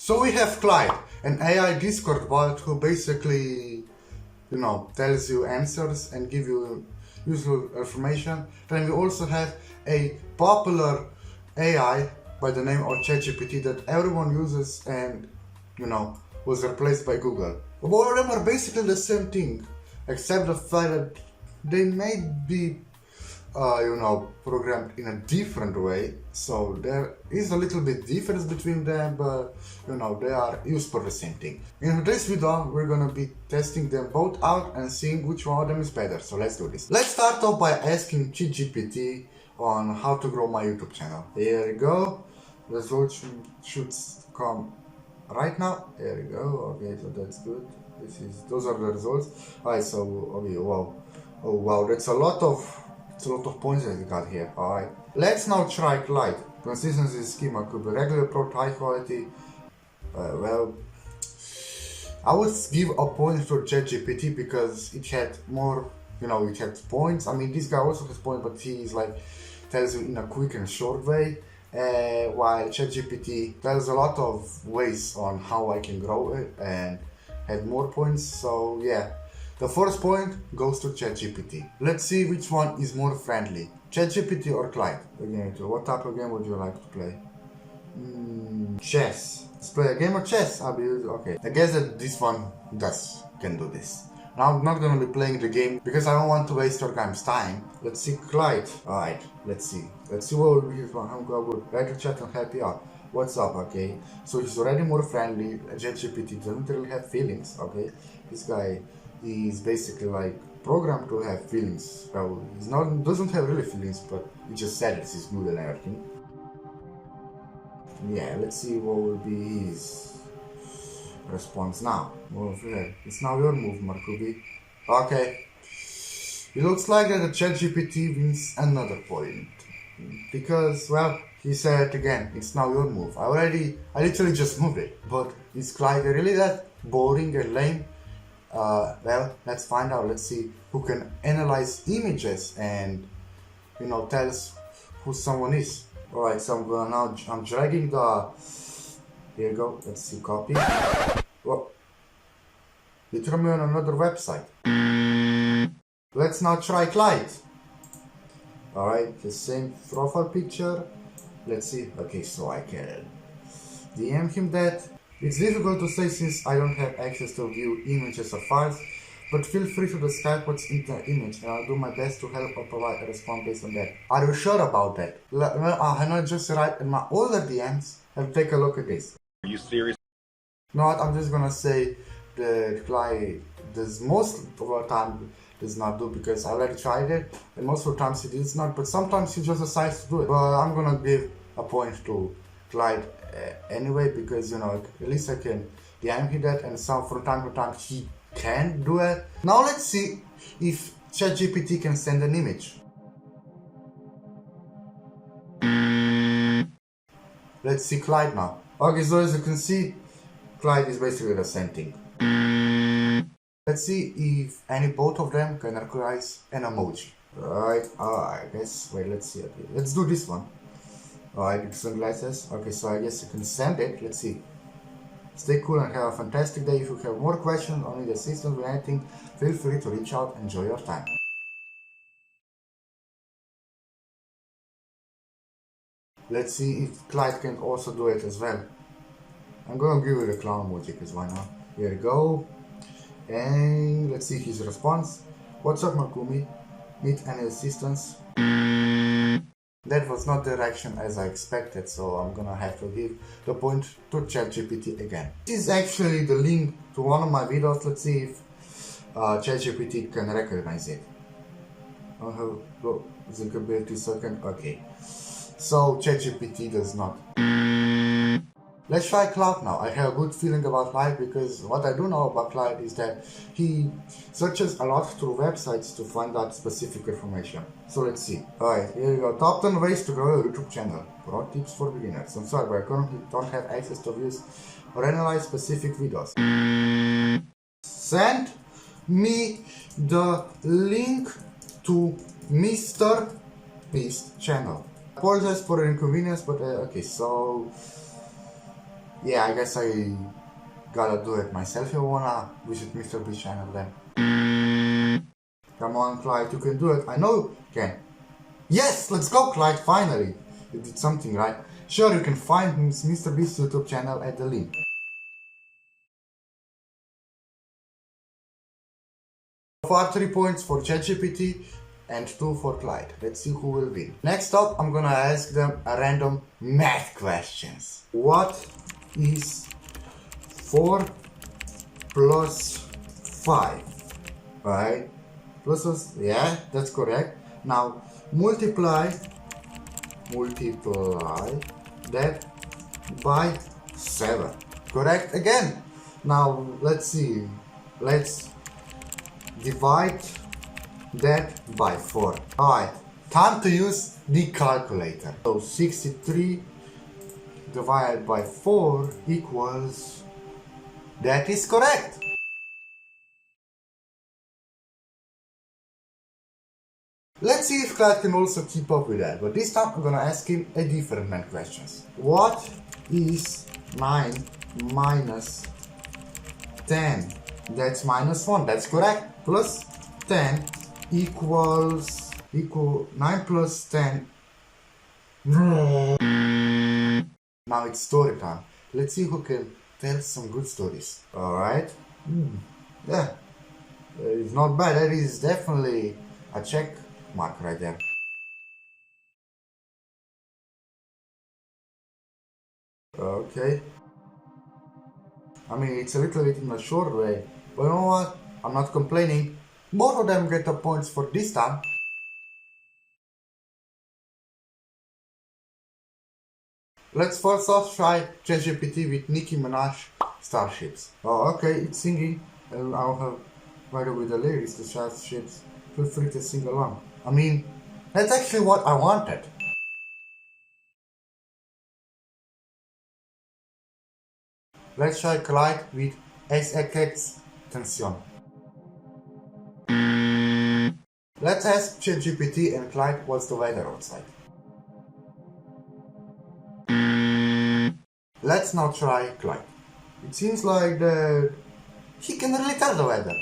So we have Clyde, an AI Discord bot who basically, tells you answers and give you useful information. Then we also have a popular AI by the name of ChatGPT that everyone uses and, was replaced by Google. All of them are basically the same thing, except the fact that they may be programmed in a different way, so there is a little bit difference between them, but they are used for the same thing. In this video we're gonna be testing them both out and seeing which one of them is better, so let's do this. Let's start off by asking ChatGPT on how to grow my YouTube channel. Here we go, the results should come right now. There we go. Okay, so that's good. Those are the results. Alright, so okay, wow, oh wow, that's a lot of points that we got here. Alright, let's now try Clyde. Consistency schema could be regular, pro, high quality. Well, I would give a point to ChatGPT because it had more, it had points. I mean, this guy also has points, but he is tells you in a quick and short way. While ChatGPT tells a lot of ways on how I can grow it and had more points. So yeah. The first point goes to ChatGPT. Let's see which one is more friendly, ChatGPT or Clyde. What type of game would you like to play? Chess. Let's play a game of chess. Okay. I guess that this one can do this. Now I'm not gonna be playing the game because I don't want to waste your guys' time. Let's see Clyde. Alright, let's see. Let's see what will be his one. I'm good. Write to chat and help you out. What's up, okay? So he's already more friendly. ChatGPT doesn't really have feelings, okay? This guy is basically programmed to have feelings. Well, doesn't have really feelings, but he just said it's his mood and everything. Yeah, let's see what will be his response now. It's now your move, Markubi. Okay. It looks like that the ChatGPT wins another point. Because, well, he said again, it's now your move. I literally just moved it. But is Clyde really that boring and lame? Well, let's find out. Let's see who can analyze images and, tells who someone is. Alright, so I'm dragging the, here you go, let's see, copy. Whoa. It threw me on another website. Let's now try Clyde. Alright, the same profile picture. Let's see, okay, so I can DM him that. It's difficult to say since I don't have access to view images or files, but feel free to describe what's in the image and I'll do my best to help or provide a response based on that. Are you sure about that? I know just right in my older DMs and take a look at this. Are you serious? No, I'm just gonna say that Clyde does most of the time does not do because I already tried it and most of the times he does not, but sometimes he just decides to do it. But I'm gonna give a point to Clyde anyway because at least I can DM him that, and from time to time he can do it. Now let's see if ChatGPT can send an image. Let's see Clyde now. Okay, so as you can see, Clyde is basically the same thing. Let's see if both of them can recognize an emoji. Right, I guess, wait, let's see. Okay, let's do this one. Alright, sunglasses. Okay, so I guess you can send it. Let's see. Stay cool and have a fantastic day. If you have more questions or need assistance with anything, feel free to reach out. Enjoy your time. Let's see if Clyde can also do it as well. I'm gonna give it a clown emoji because why not? Here we go. And let's see his response. What's up, Makumi? Need any assistance? That was not the reaction as I expected, so I'm gonna have to give the point to ChatGPT again. This is actually the link to one of my videos. Let's see if ChatGPT can recognize it. I have visibility second. Okay, so ChatGPT does not. Let's try Clyde now. I have a good feeling about Clyde because what I do know about Clyde is that he searches a lot through websites to find out specific information. So let's see. Alright, here we go. Top 10 ways to grow your YouTube channel. Pro tips for beginners. I'm sorry, but I currently don't have access to views or analyze specific videos. Send me the link to Mr. Beast channel. Apologize for the inconvenience, but okay, so Yeah, I guess I gotta do it myself. You wanna visit Mr. Beast channel then? Come on, Clyde, you can do it. I know you can. Yes, let's go, Clyde, finally. You did something right. Sure, you can find Mr. Beast's YouTube channel at the link. So far 3 points for ChatGPT and 2 for Clyde. Let's see who will win. Next up, I'm gonna ask them a random math questions. What is 4 plus 5? Right? Plus, yeah, that's correct. Now, multiply that by 7. Correct again. Now, let's see. Let's divide that by 4. Alright, time to use the calculator. So 63 divided by 4 equals... That is correct. Let's see if Clyde can also keep up with that, but this time I'm gonna ask him a different math questions. What is 9 minus 10? That's minus 1, that's correct. Plus 10 equals 9 plus 10. Now it's story time. Let's see who can tell some good stories. Alright? Yeah. It's not bad. That is definitely a check mark right there. Okay. I mean, it's a little bit in a short way. But you know what? I'm not complaining. Both of them get the points for this time. Let's first off try ChatGPT with Nicki Minaj Starships. Oh, okay, it's singing. And I'll have right away the lyrics to Starships. Feel free to sing along. I mean, that's actually what I wanted. Let's try Clyde with SX Tension. Let's ask ChatGPT and Clyde what's the weather outside. Let's now try Clyde. It seems like he can really tell the weather.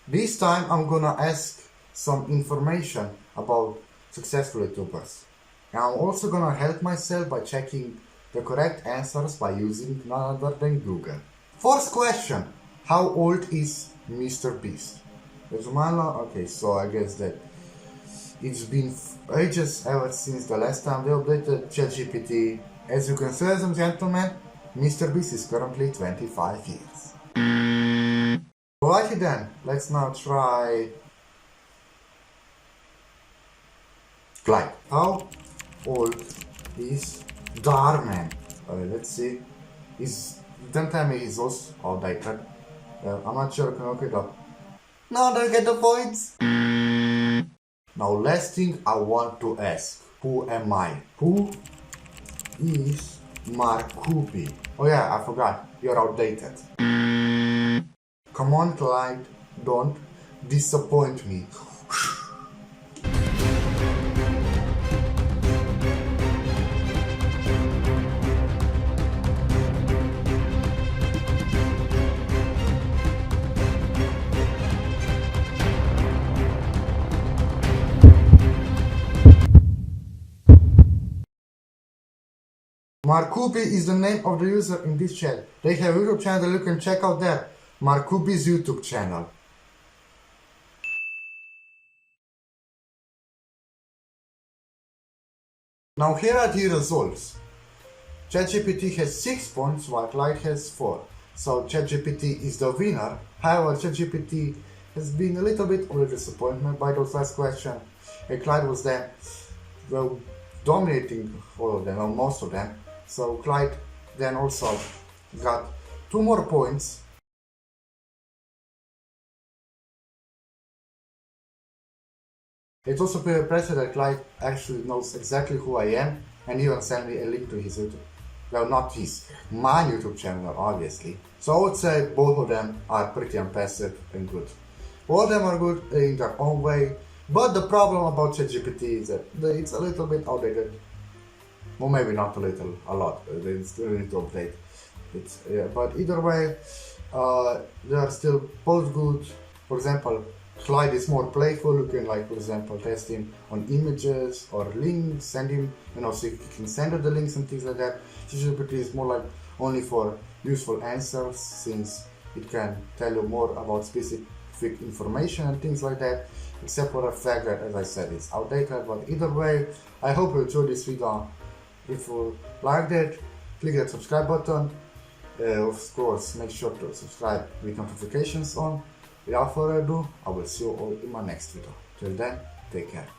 This time I'm gonna ask some information about successful YouTubers. And I'm also gonna help myself by checking the correct answers by using none other than Google. First question, how old is Mr. Beast? Okay, so I guess that it's been ages ever since the last time they updated ChatGPT. As you can see, ladies and gentlemen, Mr. Beast is currently 25 years. Alrighty then, let's now try Clyde. How old is Darman? Let's see. Don't tell me he's also outdated. I'm not sure I can look it up. No, don't get the points. Now, last thing I want to ask. Who am I? Who is Markubi? Oh yeah, I forgot. You're outdated. Come on, Clyde. Don't disappoint me. Markubi is the name of the user in this chat. They have a YouTube channel you can check out there. Markubi's YouTube channel. Now here are the results. ChatGPT has 6 points while Clyde has 4. So ChatGPT is the winner. However, ChatGPT has been a little bit of a disappointment by those last questions. And Clyde was there, well, dominating all of them, or most of them. So Clyde then also got 2 more points. It's also pretty impressive that Clyde actually knows exactly who I am and even sent me a link to his YouTube. Well, not his, my YouTube channel, obviously. So I would say both of them are pretty impressive and good. Both of them are good in their own way. But the problem about ChatGPT is that it's a little bit outdated. Well, maybe not a little, a lot. They still need to update it. Yeah, but either way, they are still both good. For example, Clyde is more playful. You can, like, for example, test him on images or links, send him, so you can send her the links and things like that. ChatGPT is more like only for useful answers, since it can tell you more about specific information and things like that, except for the fact that, as I said, it's outdated. But either way, I hope you enjoyed this video. If you liked it, click that subscribe button. Of course, make sure to subscribe with notifications on. Without further ado, I will see you all in my next video. Till then, take care.